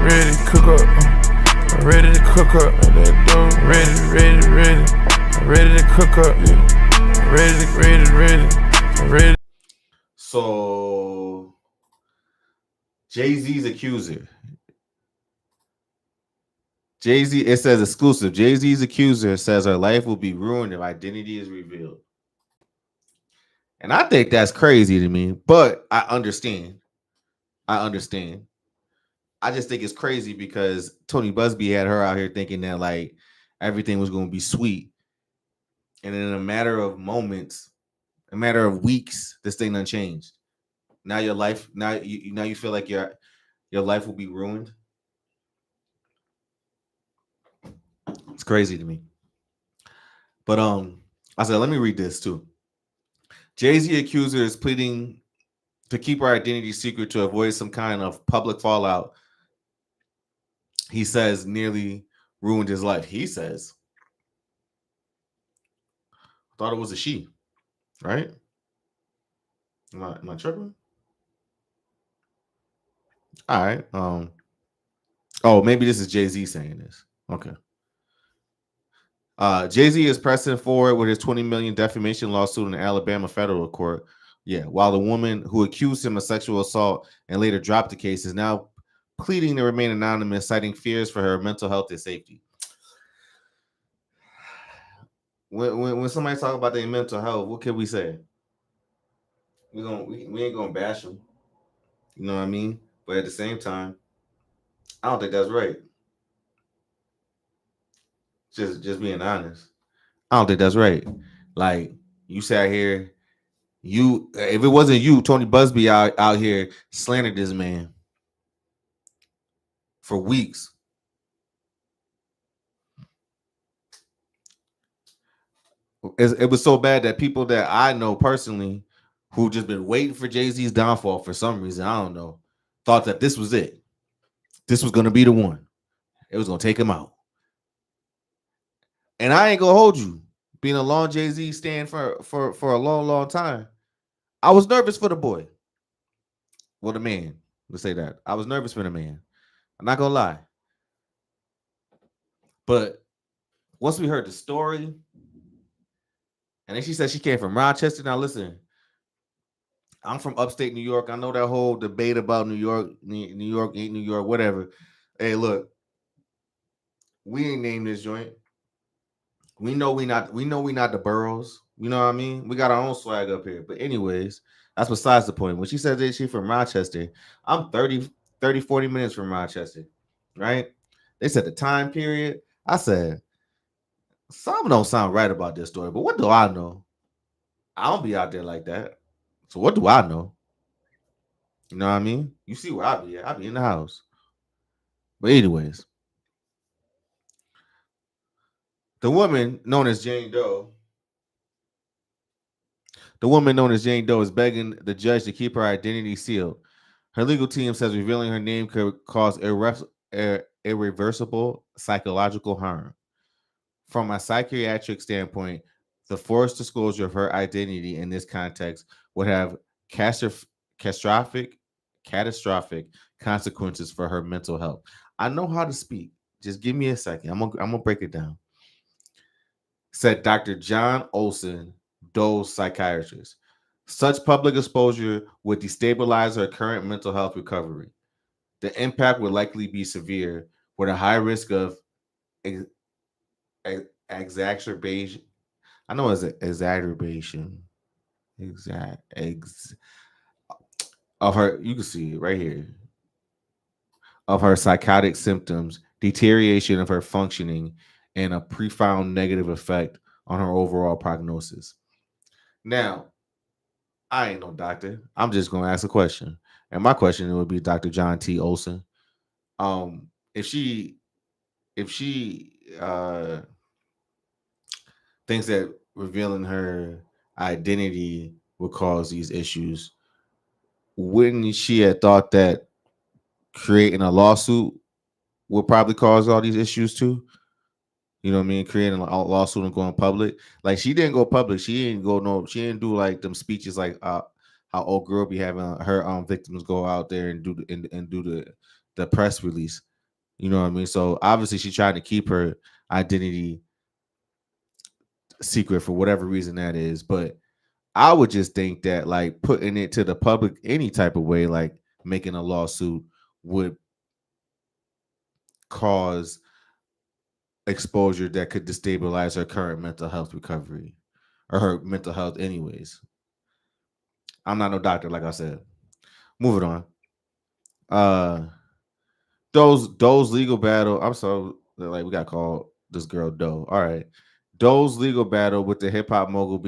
ready to cook up. I'm ready to cook up. Ready to cook up. Ready. So Jay-Z's Accuser. Jay-Z, it says exclusive. Jay-Z's Accuser says her life will be ruined if identity is revealed. And I think that's crazy to me, but I understand. I just think it's crazy because Tony Busby had her out here thinking that like everything was going to be sweet. And in a matter of moments, a matter of weeks, this thing done changed. Now your life, now you feel like your life will be ruined. It's crazy to me. But I said, let me read this too. Jay-Z Accuser is pleading to keep her identity secret to avoid some kind of public fallout. He says nearly ruined his life. He says, I thought it was a she, right? Am I tripping? All right. Oh, maybe this is Jay-Z saying this. Okay. Jay-Z is pressing forward with his $20 million defamation lawsuit in the Alabama federal court. Yeah, while the woman who accused him of sexual assault and later dropped the case is now pleading to remain anonymous, citing fears for her mental health and safety. When somebody talk about their mental health, what can we say? We ain't gonna bash them. You know what I mean? But at the same time, I don't think that's right. Just being honest. I don't think that's right. Like you sat here, if it wasn't you, Tony Busby out here slandered this man for weeks. It was so bad that people that I know personally who just been waiting for Jay-Z's downfall for some reason, I don't know, thought that this was it. This was going to be the one. It was going to take him out. And I ain't going to hold you. Being a long Jay-Z stand for a long, long time, I was nervous for the boy. Well, the man. Let's say that. I was nervous for the man. I'm not going to lie. But once we heard the story, and then she said she came from Rochester. Now, listen, I'm from upstate New York. I know that whole debate about New York ain't New York, whatever. Hey, look, we ain't named this joint. We know we not the boroughs. You know what I mean? We got our own swag up here. But anyways, that's besides the point. When she said that she from Rochester, I'm 30, 40 minutes from Rochester, right? They said the time period. I said, something don't sound right about this story, but what do I know? I don't be out there like that. So what do I know? You know what I mean? You see where I be at. I be in the house. But anyways, the woman known as Jane Doe is begging the judge to keep her identity sealed. Her legal team says revealing her name could cause irreversible psychological harm. From a psychiatric standpoint, the forced disclosure of her identity in this context would have catastrophic consequences for her mental health. I know how to speak. Just give me a second. I'm gonna break it down. Said Dr. John Olson, Doe's psychiatrist. Such public exposure would destabilize her current mental health recovery. The impact would likely be severe, with a high risk of exacerbation. I know it's an exacerbation. Of her, you can see it right here. Of her psychotic symptoms, deterioration of her functioning, and a profound negative effect on her overall prognosis. Now, I ain't no doctor. I'm just gonna ask a question, and my question would be Dr. John T. Olson. If she thinks that revealing her identity would cause these issues, wouldn't she have thought that creating a lawsuit would probably cause all these issues too? You know what I mean? Creating a lawsuit and going public. Like she didn't go public. She didn't do like them speeches like how old girl be having her victims go out there and do the press release. You know what I mean? So obviously she tried to keep her identity secret for whatever reason that is. But I would just think that like putting it to the public any type of way, like making a lawsuit, would cause exposure that could destabilize her current mental health recovery or her mental health anyways. I'm not no doctor, like I said. Moving on. Uh Doe's legal battle. I'm sorry, like we got called this girl Doe. All right. Doe's legal battle with the hip hop mogul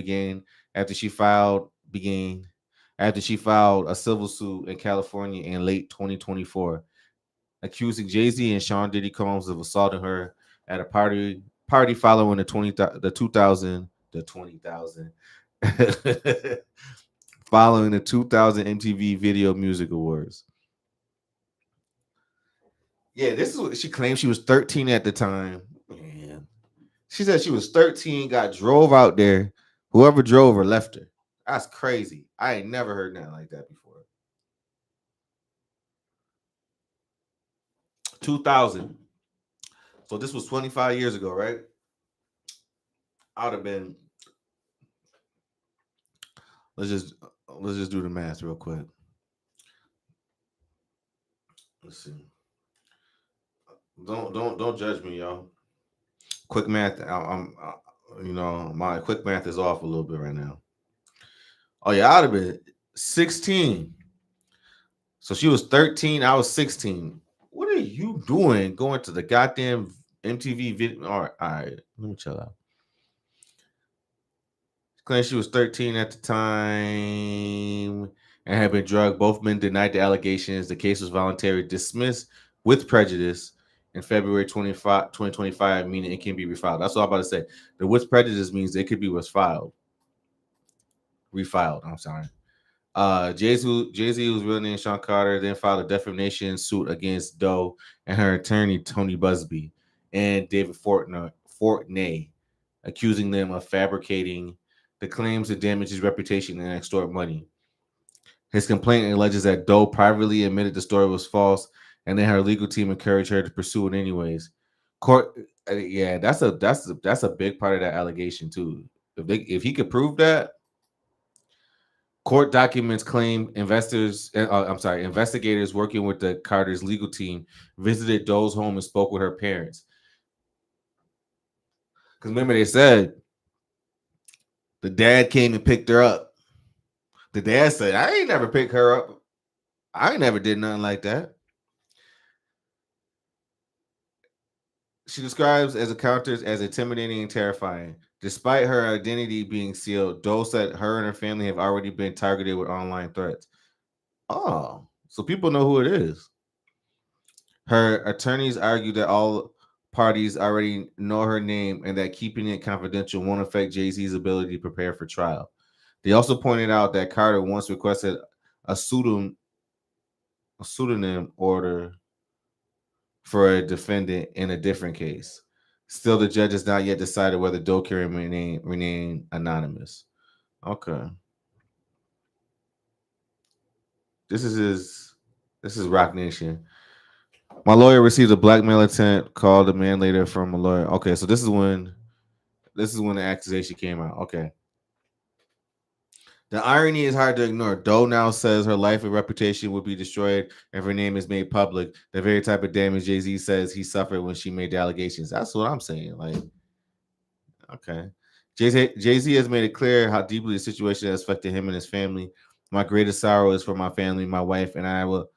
after she filed began after she filed a civil suit in California in late 2024, accusing Jay-Z and Sean Diddy Combs of assaulting her at a party following the 2000 following the 2000 MTV Video Music Awards. Yeah, this is what she claimed. She was 13 at the time. Man. She said she was 13, got drove out there. Whoever drove her left her. That's crazy. I ain't never heard nothing like that before. 2000. So this was 25 years ago, right? I would have been. Let's just let's just do the math real quick. Let's see. Don't judge me, y'all. Quick math. My quick math is off a little bit right now. Oh yeah, I'd have been 16. So she was 13. I was 16. What are you doing going to the goddamn MTV video? All right. Let me chill out. She claimed she was 13 at the time and had been drugged. Both men denied the allegations. The case was voluntarily dismissed with prejudice in February 2025, meaning it can be refiled. That's what I'm about to say. The with prejudice means it could be refiled. I'm sorry. Jay-Z, who's real name Sean Carter, then filed a defamation suit against Doe and her attorney Tony Busby and David Fortney, accusing them of fabricating the claims to damage his reputation and extort money. His complaint alleges that Doe privately admitted the story was false, and then her legal team encouraged her to pursue it anyways. Court, yeah, that's a big part of that allegation too. If he could prove that, court documents claim investigators working with the Carter's legal team visited Doe's home and spoke with her parents. Because remember, they said the dad came and picked her up. The dad said, I ain't never picked her up. I ain't never did nothing like that. She describes as encounters as intimidating and terrifying. Despite her identity being sealed, Doe said her and her family have already been targeted with online threats. Oh, so people know who it is. Her attorneys argue that all parties already know her name and that keeping it confidential won't affect Jay-Z's ability to prepare for trial. They also pointed out that Carter once requested a pseudonym order for a defendant in a different case. Still, the judge has not yet decided whether Doe can remain anonymous. Okay. This is Rock Nation. My lawyer received a blackmail attempt. Called a man later from a lawyer. Okay, so this is when the accusation came out. Okay. The irony is hard to ignore. Doe now says her life and reputation would be destroyed if her name is made public. The very type of damage Jay-Z says he suffered when she made the allegations. That's what I'm saying. Like, okay. Jay-Z has made it clear how deeply the situation has affected him and his family. My greatest sorrow is for my family, my wife, and I will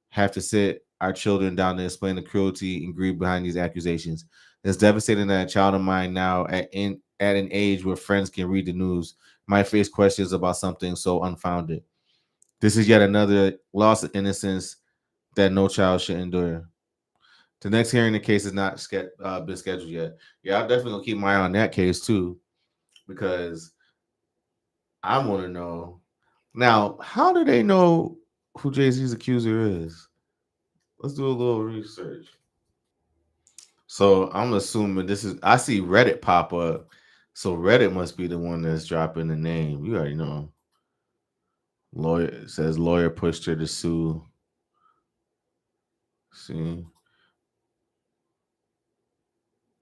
have to sit our children down to explain the cruelty and greed behind these accusations. It's devastating that a child of mine now at an age where friends can read the news might face questions about something so unfounded. This is yet another loss of innocence that no child should endure. The next hearing in the case has not been scheduled yet. Yeah, I'm definitely gonna keep my eye on that case too, because I want to know now. How do they know who Jay-Z's accuser is? Let's do a little research. So I'm assuming this is. I see Reddit pop up, so Reddit must be the one that's dropping the name. You already know. Lawyer says lawyer pushed her to sue. See,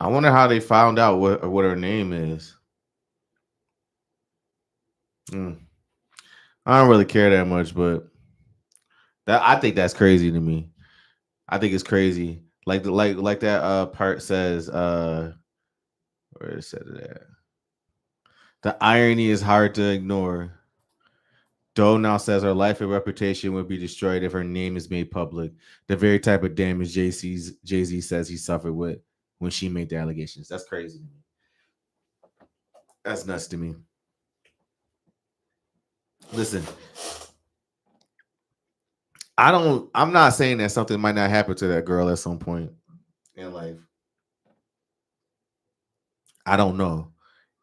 I wonder how they found out what her name is. I don't really care that much, but I think that's crazy to me. I think it's crazy. Like that part says, where it said it at. The irony is hard to ignore. Doe now says her life and reputation would be destroyed if her name is made public. The very type of damage Jay-Z says he suffered with when she made the allegations. That's crazy to me. That's nuts to me. Listen, I'm not saying that something might not happen to that girl at some point in life. I don't know.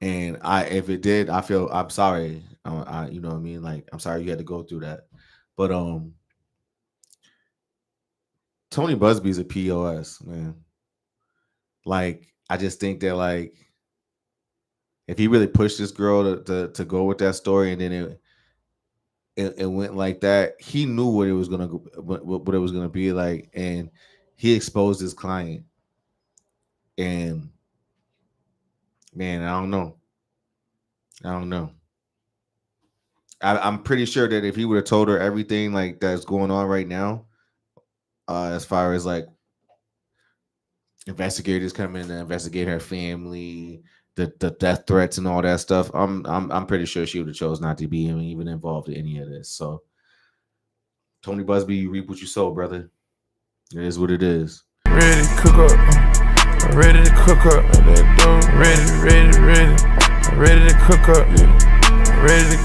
And if it did, I'm sorry. You know what I mean? Like, I'm sorry you had to go through that. But Tony Busby's a POS, man. Like, I just think that, like, if he really pushed this girl to go with that story, and then it went like that, he knew what it was gonna be like, and he exposed his client. And man, I don't know. I'm pretty sure that if he would have told her everything like that's going on right now, as far as like investigators coming to investigate her family, the death threats and all that stuff, I'm pretty sure she would have chose not to be even involved in any of this. So Tony Busby, you reap what you sow, brother. It is what it is. Ready to cook up. I'm ready to cook up. Ready to cook up. Yeah. Ready.